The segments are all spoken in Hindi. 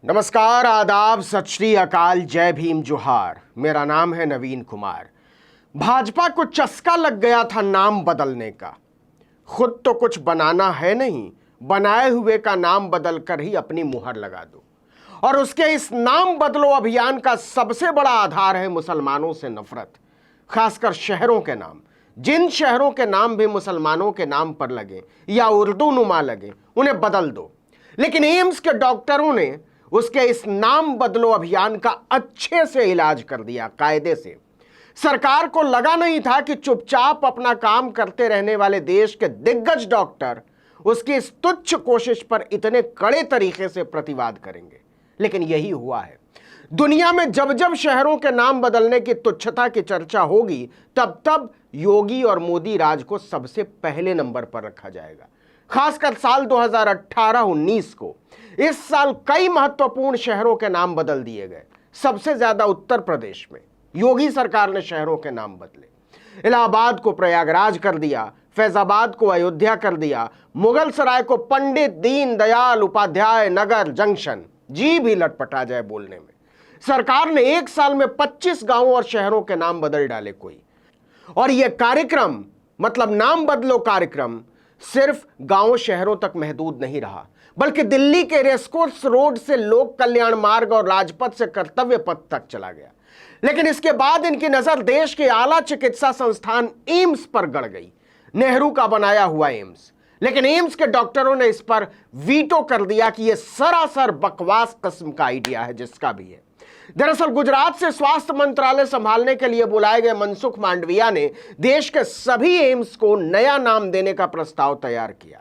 नमस्कार, आदाब, सत श्री अकाल, जय भीम, जोहार। मेरा नाम है नवीन कुमार। भाजपा को चस्का लग गया था नाम बदलने का। खुद तो कुछ बनाना है नहीं, बनाए हुए का नाम बदल कर ही अपनी मुहर लगा दो। और उसके इस नाम बदलो अभियान का सबसे बड़ा आधार है मुसलमानों से नफरत, खासकर शहरों के नाम। जिन शहरों के नाम भी मुसलमानों के नाम पर लगे या उर्दू नुमा लगे, उन्हें बदल दो। लेकिन एम्स के डॉक्टरों ने उसके इस नाम बदलो अभियान का अच्छे से इलाज कर दिया, कायदे से। सरकार को लगा नहीं था कि चुपचाप अपना काम करते रहने वाले देश के दिग्गज डॉक्टर उसकी इस तुच्छ कोशिश पर इतने कड़े तरीके से प्रतिवाद करेंगे, लेकिन यही हुआ है। दुनिया में जब जब शहरों के नाम बदलने की तुच्छता की चर्चा होगी, तब तब योगी और मोदी राज को सबसे पहले नंबर पर रखा जाएगा। खासकर साल 2018-19 को। इस साल कई महत्वपूर्ण शहरों के नाम बदल दिए गए। सबसे ज्यादा उत्तर प्रदेश में योगी सरकार ने शहरों के नाम बदले। इलाहाबाद को प्रयागराज कर दिया, फैजाबाद को अयोध्या कर दिया, मुगल सराय को पंडित दीनदयाल उपाध्याय नगर जंक्शन। जी भी लटपटा जाए बोलने में। सरकार ने एक साल में 25 गांवों और शहरों के नाम बदल डाले कोई। और यह कार्यक्रम, मतलब नाम बदलो कार्यक्रम, सिर्फ गांवों शहरों तक महदूद नहीं रहा, बल्कि दिल्ली के रेसकोर्स रोड से लोक कल्याण मार्ग और राजपथ से कर्तव्य पथ तक चला गया। लेकिन इसके बाद इनकी नजर देश के आला चिकित्सा संस्थान एम्स पर गड़ गई। नेहरू का बनाया हुआ एम्स। लेकिन एम्स के डॉक्टरों ने इस पर वीटो कर दिया कि यह सरासर बकवास किस्म का आइडिया है, जिसका भी है। दरअसल गुजरात से स्वास्थ्य मंत्रालय संभालने के लिए बुलाए गए मनसुख मांडविया ने देश के सभी एम्स को नया नाम देने का प्रस्ताव तैयार किया।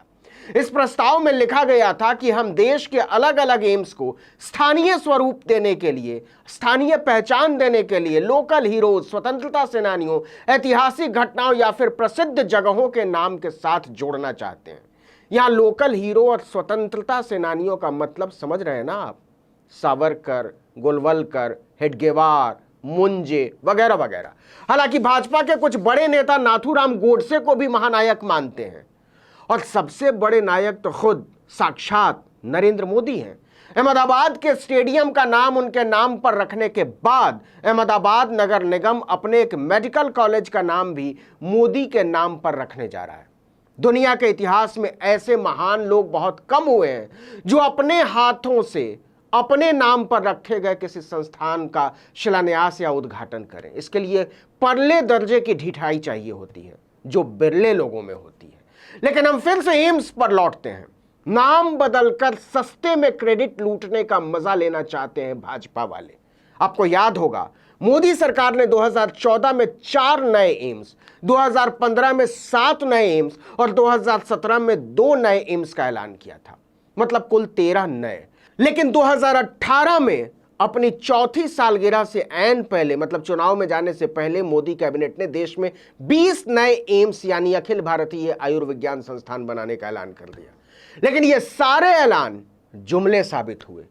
इस प्रस्ताव में लिखा गया था कि हम देश के अलग अलग एम्स को स्थानीय स्वरूप देने के लिए, स्थानीय पहचान देने के लिए लोकल हीरोज, स्वतंत्रता सेनानियों, ऐतिहासिक घटनाओं या फिर प्रसिद्ध जगहों के नाम के साथ जोड़ना चाहते हैं। यहां लोकल हीरो और स्वतंत्रता सेनानियों का मतलब समझ रहे हैं ना आप? सावरकर, गोलवलकर, हेडगेवार, मुंजे वगैरह वगैरह। हालांकि भाजपा के कुछ बड़े नेता नाथूराम गोडसे को भी महानायक मानते हैं, और सबसे बड़े नायक तो खुद साक्षात नरेंद्र मोदी हैं। अहमदाबाद के स्टेडियम का नाम उनके नाम पर रखने के बाद अहमदाबाद नगर निगम अपने एक मेडिकल कॉलेज का नाम भी मोदी के नाम पर रखने जा रहा है। दुनिया के इतिहास में ऐसे महान लोग बहुत कम हुए हैं जो अपने हाथों से अपने नाम पर रखे गए किसी संस्थान का शिलान्यास या उद्घाटन करें। इसके लिए परले दर्जे की ढिठाई चाहिए होती है, जो बिरले लोगों में होती है। लेकिन हम फिर से एम्स पर लौटते हैं। नाम बदलकर सस्ते में क्रेडिट लूटने का मजा लेना चाहते हैं भाजपा वाले। आपको याद होगा, मोदी सरकार ने 2014 में 4 नए एम्स, 2015 में 7 नए एम्स और 2017 में 2 नए एम्स का ऐलान किया था। मतलब कुल 13 नए। लेकिन 2018 में अपनी चौथी सालगिरह से ऐन पहले, मतलब चुनाव में जाने से पहले, मोदी कैबिनेट ने देश में 20 नए एम्स यानी अखिल भारतीय आयुर्विज्ञान संस्थान बनाने का ऐलान कर दिया। लेकिन ये सारे ऐलान जुमले साबित हुए।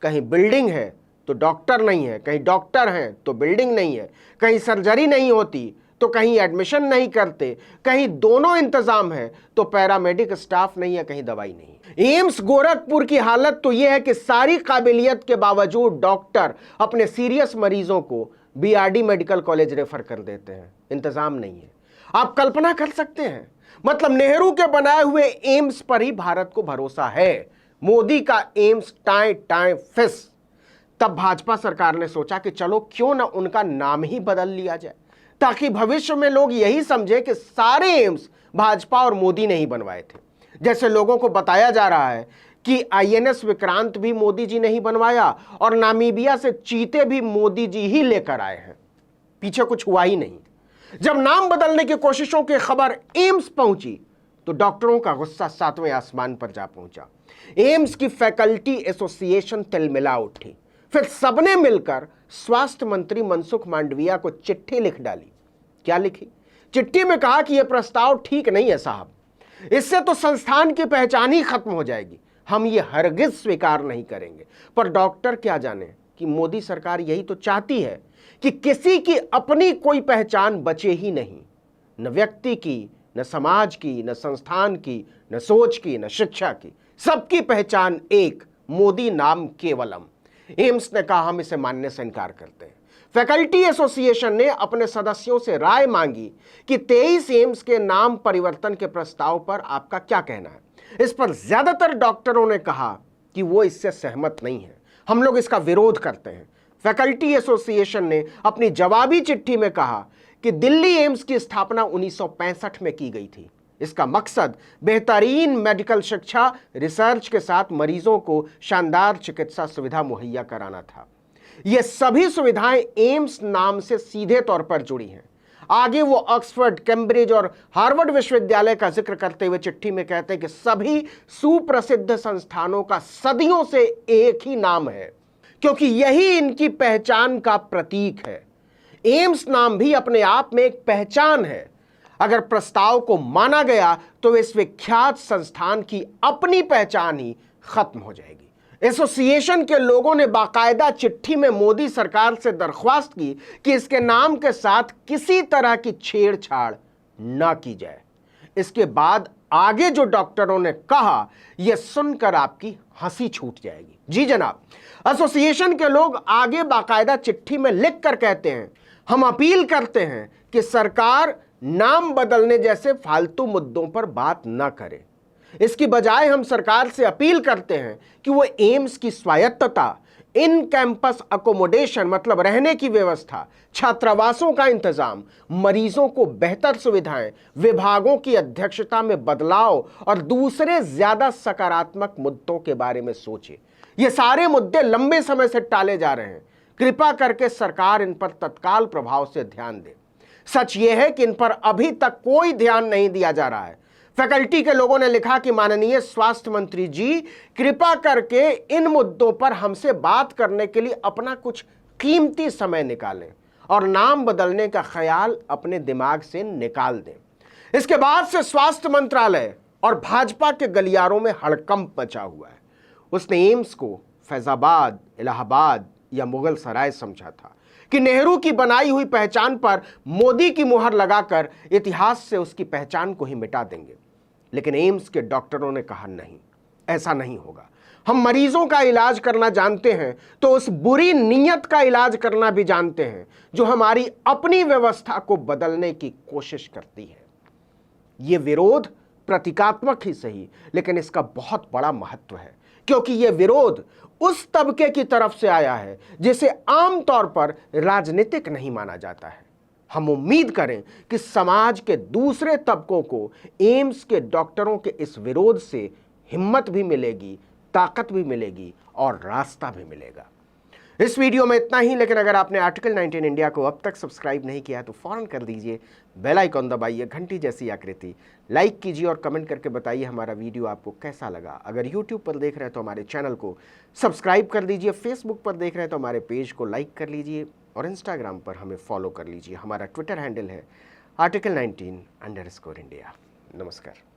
कहीं बिल्डिंग है तो डॉक्टर नहीं है, कहीं डॉक्टर हैं तो बिल्डिंग नहीं है, कहीं सर्जरी नहीं होती तो कहीं एडमिशन नहीं करते, कहीं दोनों इंतजाम है तो पैरामेडिक स्टाफ नहीं है, कहीं दवाई नहीं। एम्स गोरखपुर की हालत तो यह है कि सारी काबिलियत के बावजूद डॉक्टर अपने सीरियस मरीजों को बीआरडी मेडिकल कॉलेज रेफर कर देते हैं। इंतजाम नहीं है। आप कल्पना कर सकते हैं, मतलब नेहरू के बनाए हुए एम्स पर ही भारत को भरोसा है। मोदी का एम्स टाए टाए फिस। तब भाजपा सरकार ने सोचा कि चलो क्यों ना उनका नाम ही बदल लिया जाए, ताकि भविष्य में लोग यही समझे कि सारे एम्स भाजपा और मोदी ने ही बनवाए थे। जैसे लोगों को बताया जा रहा है कि आईएनएस विक्रांत भी मोदी जी ने ही बनवाया और नामीबिया से चीते भी मोदी जी ही लेकर आए हैं। पीछे कुछ हुआ ही नहीं। जब नाम बदलने की कोशिशों की खबर एम्स पहुंची तो डॉक्टरों का गुस्सा 7वें आसमान पर जा पहुंचा। एम्स की फैकल्टी एसोसिएशन तिलमिला उठी। फिर सबने मिलकर स्वास्थ्य मंत्री मनसुख मांडविया को चिट्ठी लिख डाली। क्या लिखी? चिट्ठी में कहा कि यह प्रस्ताव ठीक नहीं है साहब, इससे तो संस्थान की पहचान ही खत्म हो जाएगी, हम ये हरगिज स्वीकार नहीं करेंगे। पर डॉक्टर क्या जाने कि मोदी सरकार यही तो चाहती है कि किसी की अपनी कोई पहचान बचे ही नहीं, न व्यक्ति की, न समाज की, न संस्थान की, न सोच की, न शिक्षा की। सबकी पहचान एक, मोदी नाम केवलम। एम्स ने कहा हम इसे मानने से इनकार करते हैं। फैकल्टी एसोसिएशन ने अपने सदस्यों से राय मांगी कि 23 एम्स के नाम परिवर्तन के प्रस्ताव पर आपका क्या कहना है। इस पर ज्यादातर डॉक्टरों ने कहा कि वो इससे सहमत नहीं है, हम लोग इसका विरोध करते हैं। फैकल्टी एसोसिएशन ने अपनी जवाबी चिट्ठी में कहा कि दिल्ली एम्स की स्थापना 1965 में की गई थी। इसका मकसद बेहतरीन मेडिकल शिक्षा, रिसर्च के साथ मरीजों को शानदार चिकित्सा सुविधा मुहैया कराना था। ये सभी सुविधाएं एम्स नाम से सीधे तौर पर जुड़ी हैं। आगे वो ऑक्सफोर्ड, कैम्ब्रिज और हार्वर्ड विश्वविद्यालय का जिक्र करते हुए चिट्ठी में कहते हैं कि सभी सुप्रसिद्ध संस्थानों का सदियों से एक ही नाम है, क्योंकि यही इनकी पहचान का प्रतीक है। एम्स नाम भी अपने आप में एक पहचान है। अगर प्रस्ताव को माना गया तो इस विख्यात संस्थान की अपनी पहचान ही खत्म हो जाएगी। एसोसिएशन के लोगों ने बाकायदा चिट्ठी में मोदी सरकार से दरख्वास्त की कि इसके नाम के साथ किसी तरह की छेड़छाड़ न की जाए। इसके बाद आगे जो डॉक्टरों ने कहा, यह सुनकर आपकी हंसी छूट जाएगी। जी जनाब, एसोसिएशन के लोग आगे बाकायदा चिट्ठी में लिख कर कहते हैं, हम अपील करते हैं कि सरकार नाम बदलने जैसे फालतू मुद्दों पर बात न करे। इसकी बजाय हम सरकार से अपील करते हैं कि वो एम्स की स्वायत्तता, इन कैंपस अकोमोडेशन मतलब रहने की व्यवस्था, छात्रावासों का इंतजाम, मरीजों को बेहतर सुविधाएं, विभागों की अध्यक्षता में बदलाव और दूसरे ज्यादा सकारात्मक मुद्दों के बारे में सोचे। ये सारे मुद्दे लंबे समय से टाले जा रहे हैं। कृपा करके सरकार इन पर तत्काल प्रभाव से ध्यान दे। सच ये है कि इन पर अभी तक कोई ध्यान नहीं दिया जा रहा है। फैकल्टी के लोगों ने लिखा कि माननीय स्वास्थ्य मंत्री जी, कृपा करके इन मुद्दों पर हमसे बात करने के लिए अपना कुछ कीमती समय निकालें और नाम बदलने का ख्याल अपने दिमाग से निकाल दें। इसके बाद से स्वास्थ्य मंत्रालय और भाजपा के गलियारों में हड़कंप मचा हुआ है। उसने एम्स को फैजाबाद, इलाहाबाद या मुगल सराय समझा था कि नेहरू की बनाई हुई पहचान पर मोदी की मुहर लगाकर इतिहास से उसकी पहचान को ही मिटा देंगे। लेकिन एम्स के डॉक्टरों ने कहा नहीं, ऐसा नहीं होगा। हम मरीजों का इलाज करना जानते हैं तो उस बुरी नीयत का इलाज करना भी जानते हैं जो हमारी अपनी व्यवस्था को बदलने की कोशिश करती है। यह विरोध प्रतीकात्मक ही सही, लेकिन इसका बहुत बड़ा महत्व है, क्योंकि यह विरोध उस तबके की तरफ से आया है जिसे आमतौर पर राजनीतिक नहीं माना जाता है। हम उम्मीद करें कि समाज के दूसरे तबकों को एम्स के डॉक्टरों के इस विरोध से हिम्मत भी मिलेगी, ताकत भी मिलेगी और रास्ता भी मिलेगा। इस वीडियो में इतना ही, लेकिन अगर आपने आर्टिकल 19 इंडिया को अब तक सब्सक्राइब नहीं किया तो फौरन कर दीजिए, बेल आइकॉन दबाइए, घंटी जैसी आकृति, लाइक कीजिए और कमेंट करके बताइए हमारा वीडियो आपको कैसा लगा। अगर यूट्यूब पर देख रहे हैं तो हमारे चैनल को सब्सक्राइब कर दीजिए, फेसबुक पर देख रहे हैं तो हमारे पेज को लाइक कर लीजिए और इंस्टाग्राम पर हमें फॉलो कर लीजिए। हमारा ट्विटर हैंडल है article19_India। नमस्कार।